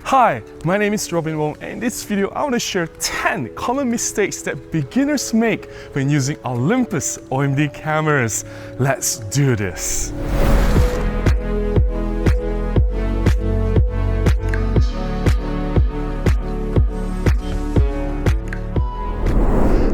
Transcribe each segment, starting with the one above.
Hi, my name is Robin Wong, and in this video I want to share 10 common mistakes that beginners make when using Olympus OMD cameras. Let's do this!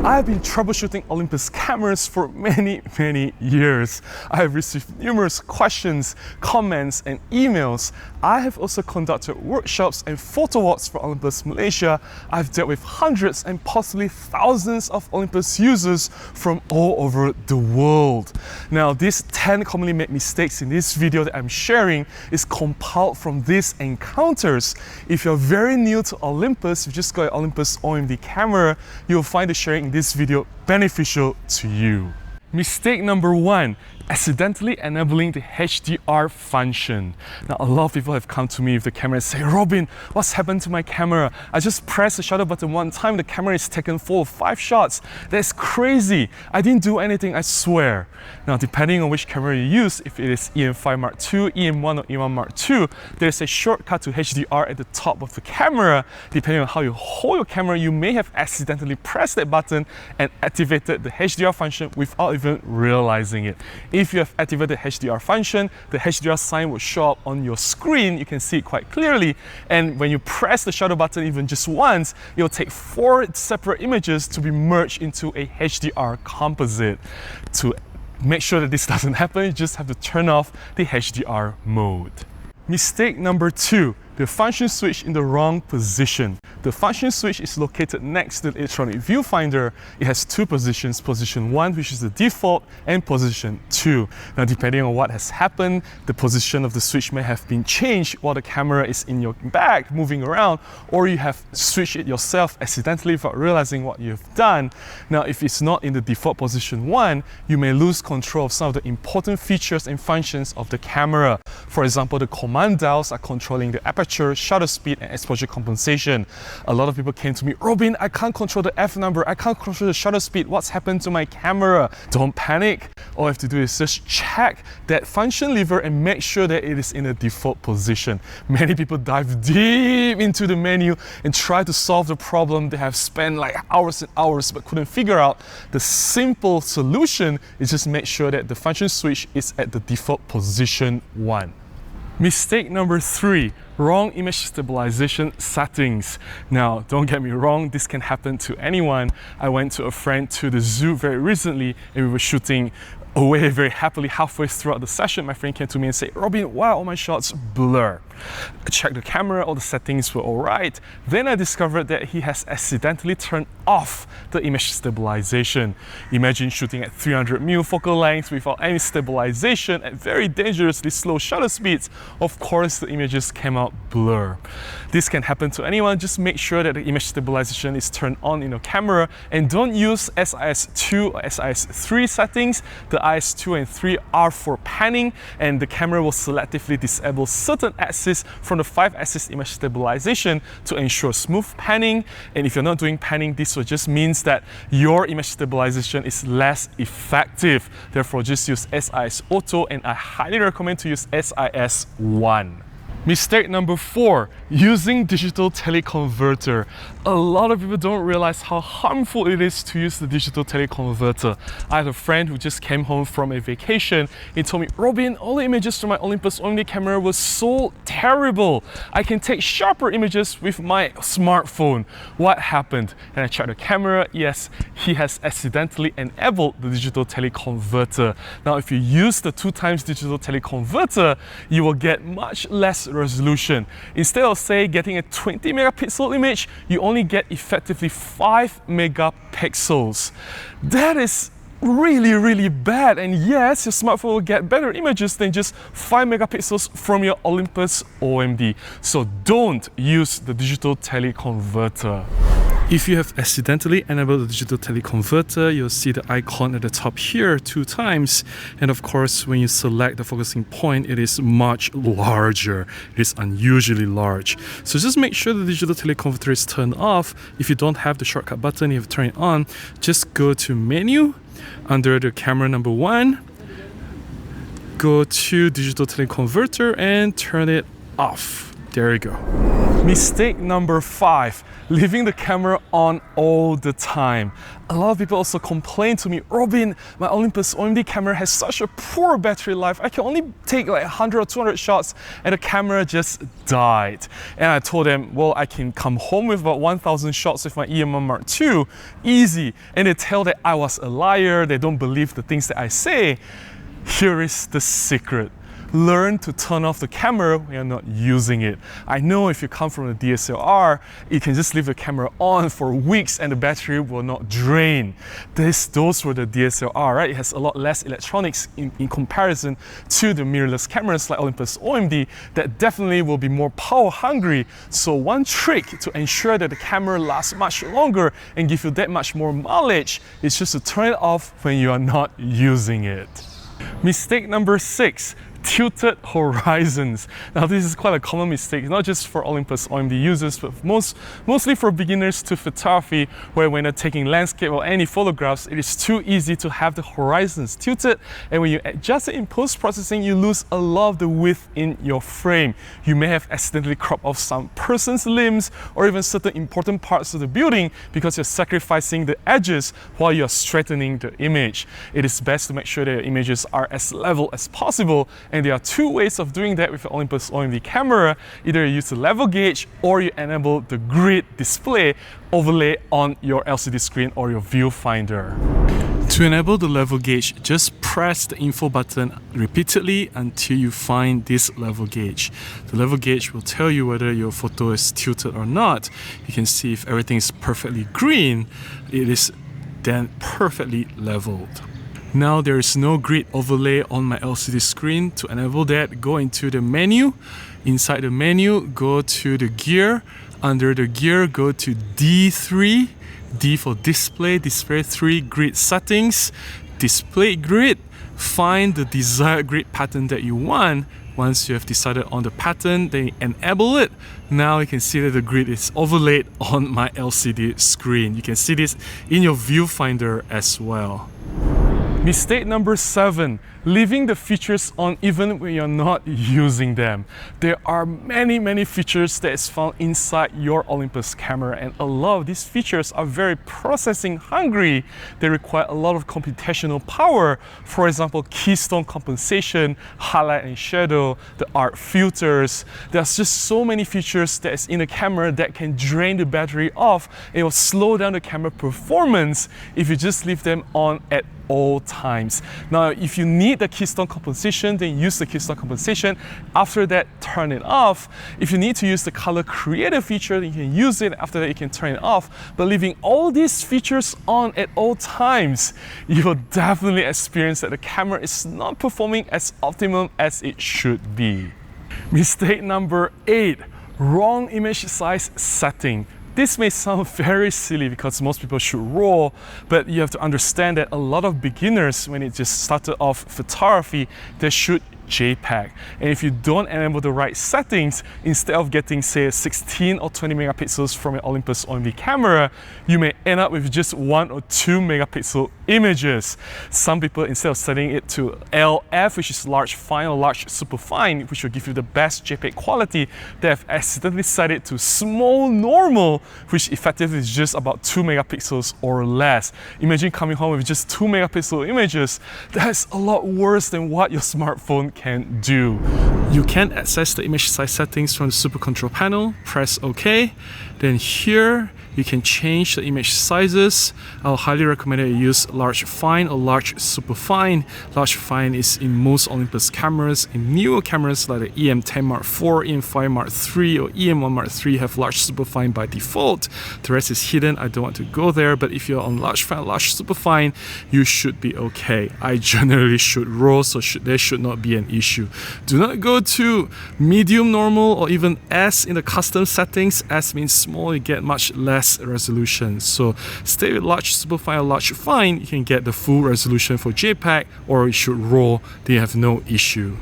I have been troubleshooting Olympus cameras for many years. I have received numerous questions, comments, and emails. I have also conducted workshops and photo walks for Olympus Malaysia. I've dealt with hundreds and possibly thousands of Olympus users from all over the world. Now, these 10 commonly made mistakes in this video that I'm sharing is compiled from these encounters. If you're very new to Olympus, you just got an Olympus OMD camera, you'll find the sharing in this video beneficial to you. Mistake number 1, accidentally enabling the HDR function. Now, a lot of people have come to me with the camera and say, Robin, what's happened to my camera? I just pressed the shutter button one time, the camera is taken 4 or 5 shots. That's crazy. I didn't do anything, I swear. Now, depending on which camera you use, if it is EM5 Mark II, EM1 or EM1 Mark II, there's a shortcut to HDR at the top of the camera. Depending on how you hold your camera, you may have accidentally pressed that button and activated the HDR function without even realizing it. If you have activated the HDR function, the HDR sign will show up on your screen. You can see it quite clearly. And when you press the shutter button even just once, it'll take 4 separate images to be merged into a HDR composite. To make sure that this doesn't happen, you just have to turn off the HDR mode. Mistake number 2, the function switch in the wrong position. The function switch is located next to the electronic viewfinder. It has 2 positions, position 1, which is the default, and position 2. Now, depending on what has happened, the position of the switch may have been changed while the camera is in your bag moving around, or you have switched it yourself accidentally without realizing what you've done. Now, if it's not in the default position 1, you may lose control of some of the important features and functions of the camera. For example, the command dials are controlling the aperture, shutter speed, and exposure compensation. A lot of people came to me, Robin, I can't control the F number, I can't control the shutter speed, what's happened to my camera? Don't panic. All you have to do is just check that function lever and make sure that it is in a default position. Many people dive deep into the menu and try to solve the problem. They have spent like hours and hours but couldn't figure out. The simple solution is just make sure that the function switch is at the default position 1. Mistake number 3, wrong image stabilization settings. Now, don't get me wrong, this can happen to anyone. I went to a friend to the zoo very recently and we were shooting away very happily. Halfway throughout the session, my friend came to me and said, Robin, why are all my shots blur? I checked the camera, all the settings were alright. Then I discovered that he has accidentally turned off the image stabilization. Imagine shooting at 300mm focal length without any stabilization at very dangerously slow shutter speeds. Of course, the images came out blur. This can happen to anyone. Just make sure that the image stabilization is turned on in your camera and don't use SIS2 or SIS3 settings. The IS2 and 3 are for panning, and the camera will selectively disable certain axes from the 5-axis image stabilization to ensure smooth panning. And if you're not doing panning, this will just means that your image stabilization is less effective. Therefore, just use SIS Auto, and I highly recommend to use SIS 1. Mistake number 4, using digital teleconverter. A lot of people don't realize how harmful it is to use the digital teleconverter. I had a friend who just came home from a vacation. He told me, Robin, all the images from my Olympus OMD camera was so terrible. I can take sharper images with my smartphone. What happened? And I checked the camera. Yes, he has accidentally enabled the digital teleconverter. Now, if you use the 2x digital teleconverter, you will get much less resolution. Instead of, say, getting a 20 megapixel image, you only get effectively 5 megapixels. That is really bad, and yes, your smartphone will get better images than just 5 megapixels from your Olympus OMD. So don't use the digital teleconverter. If you have accidentally enabled the digital teleconverter, you'll see the icon at the top here 2 times. And of course, when you select the focusing point, it is much larger. It is unusually large. So just make sure the digital teleconverter is turned off. If you don't have the shortcut button, you have to turn it on. Just go to Menu, under the camera number 1, go to digital teleconverter and turn it off. There you go. Mistake number 5, leaving the camera on all the time. A lot of people also complain to me, Robin, my Olympus OMD camera has such a poor battery life. I can only take like 100 or 200 shots and the camera just died. And I told them, well, I can come home with about 1,000 shots with my EM1 Mark II, easy. And they tell that I was a liar, they don't believe the things that I say. Here is the secret. Learn to turn off the camera when you're not using it. I know if you come from a DSLR, you can just leave the camera on for weeks and the battery will not drain. Those were the DSLR, right? It has a lot less electronics in comparison to the mirrorless cameras like Olympus OMD that definitely will be more power hungry. So one trick to ensure that the camera lasts much longer and give you that much more mileage is just to turn it off when you are not using it. Mistake number 6. Tilted horizons. Now this is quite a common mistake, not just for Olympus OMD users, but mostly for beginners to photography, where when they're taking landscape or any photographs, it is too easy to have the horizons tilted, and when you adjust it in post-processing, you lose a lot of the width in your frame. You may have accidentally cropped off some person's limbs or even certain important parts of the building because you're sacrificing the edges while you're straightening the image. It is best to make sure that your images are as level as possible. And there are 2 ways of doing that with the Olympus OMD camera. Either you use the level gauge or you enable the grid display overlay on your LCD screen or your viewfinder. To enable the level gauge, just press the info button repeatedly until you find this level gauge. The level gauge will tell you whether your photo is tilted or not. You can see if everything is perfectly green, it is then perfectly leveled. Now there is no grid overlay on my LCD screen. To enable that, go into the menu. Inside the menu, go to the gear. Under the gear, go to D3. D for display, display 3 grid settings. Display grid. Find the desired grid pattern that you want. Once you have decided on the pattern, then enable it. Now you can see that the grid is overlaid on my LCD screen. You can see this in your viewfinder as well. Mistake number 7, leaving the features on even when you're not using them. There are many features that is found inside your Olympus camera, and a lot of these features are very processing hungry. They require a lot of computational power. For example, keystone compensation, highlight and shadow, the art filters. There's just so many features that is in the camera that can drain the battery off. It will slow down the camera performance if you just leave them on at all times. Now, if you need the keystone compensation, then use the keystone compensation. After that, turn it off. If you need to use the color creator feature, then you can use it. After that, you can turn it off. But leaving all these features on at all times, you will definitely experience that the camera is not performing as optimum as it should be. Mistake number 8, wrong image size setting. This may sound very silly because most people shoot RAW, but you have to understand that a lot of beginners, when it just started off photography, they shoot JPEG. And if you don't enable the right settings, instead of getting say 16 or 20 megapixels from an Olympus OMD camera, you may end up with just 1 or 2 megapixel images. Some people, instead of setting it to LF, which is large fine or large super fine, which will give you the best JPEG quality, they have accidentally set it to small normal, which effectively is just about 2 megapixels or less. Imagine coming home with just 2 megapixel images. That's a lot worse than what your smartphone can do. You can access the image size settings from the Super Control panel. Press OK. Then here you can change the image sizes. I'll highly recommend that you use large fine or large super fine. Large fine is in most Olympus cameras. In newer cameras like the EM10 Mark IV, EM5 Mark III, or EM1 Mark III have large super fine by default. The rest is hidden. I don't want to go there, but if you're on large fine, large super fine, you should be okay. I generally shoot RAW, so there should not be an issue. Do not go to medium normal or even S in the custom settings. S means small, you get much less resolution. So stay with large super fine or large fine, you can get the full resolution for JPEG, or you shoot RAW, they have no issue.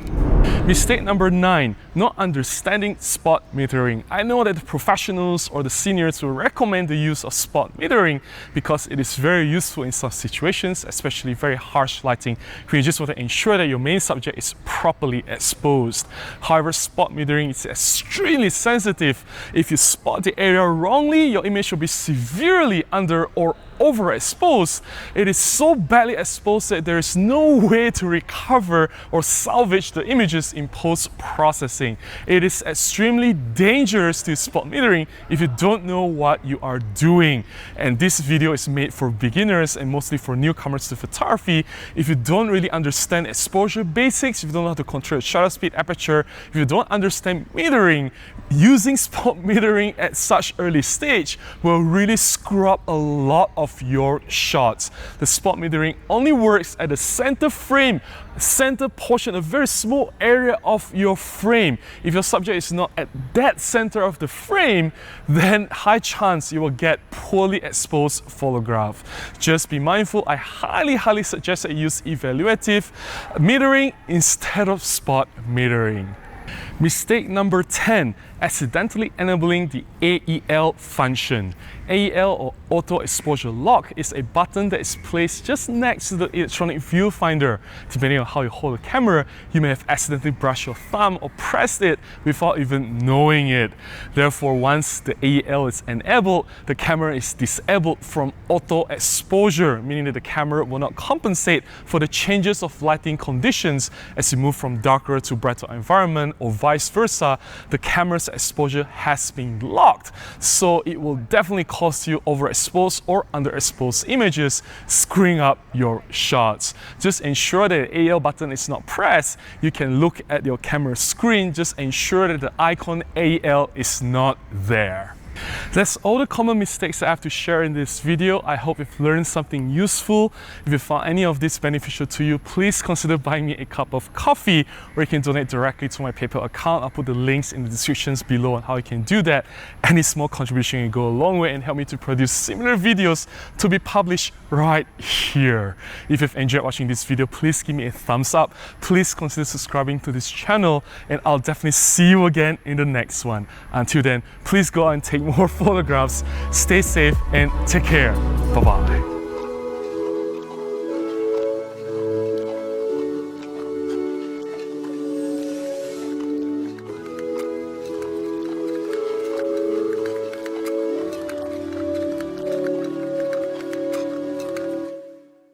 Mistake number 9, not understanding spot metering. I know that the professionals or the seniors will recommend the use of spot metering because it is very useful in some situations, especially very harsh lighting, where you just want to ensure that your main subject is properly exposed. However, spot metering is extremely sensitive. If you spot the area wrongly, your image will be severely under or overexposed. It is so badly exposed that there is no way to recover or salvage the images in post-processing. It is extremely dangerous to spot metering if you don't know what you are doing. And this video is made for beginners and mostly for newcomers to photography. If you don't really understand exposure basics, if you don't know how to control shutter speed, aperture, if you don't understand metering, using spot metering at such early stage will really screw up a lot of your shots. The spot metering only works at the center frame, center portion, a very small area of your frame. If your subject is not at that center of the frame, then high chance you will get poorly exposed photograph. Just be mindful. I highly suggest that you use evaluative metering instead of spot metering. Mistake number 10, accidentally enabling the AEL function. AEL or Auto Exposure Lock is a button that is placed just next to the electronic viewfinder. Depending on how you hold the camera, you may have accidentally brushed your thumb or pressed it without even knowing it. Therefore, once the AEL is enabled, the camera is disabled from auto exposure, meaning that the camera will not compensate for the changes of lighting conditions as you move from darker to brighter environment or vice versa. The camera's exposure has been locked, so it will definitely cause you overexposed or underexposed images, screwing up your shots. Just ensure that the AEL button is not pressed. You can look at your camera screen, just ensure that the icon AEL is not there. That's all the common mistakes I have to share in this video. I hope you've learned something useful. If you found any of this beneficial to you, please consider buying me a cup of coffee, or you can donate directly to my PayPal account. I'll put the links in the descriptions below on how you can do that. Any small contribution can go a long way and help me to produce similar videos to be published right here. If you've enjoyed watching this video, please give me a thumbs up. Please consider subscribing to this channel, and I'll definitely see you again in the next one. Until then, please go out and take more photographs. Stay safe and take care. Bye-bye.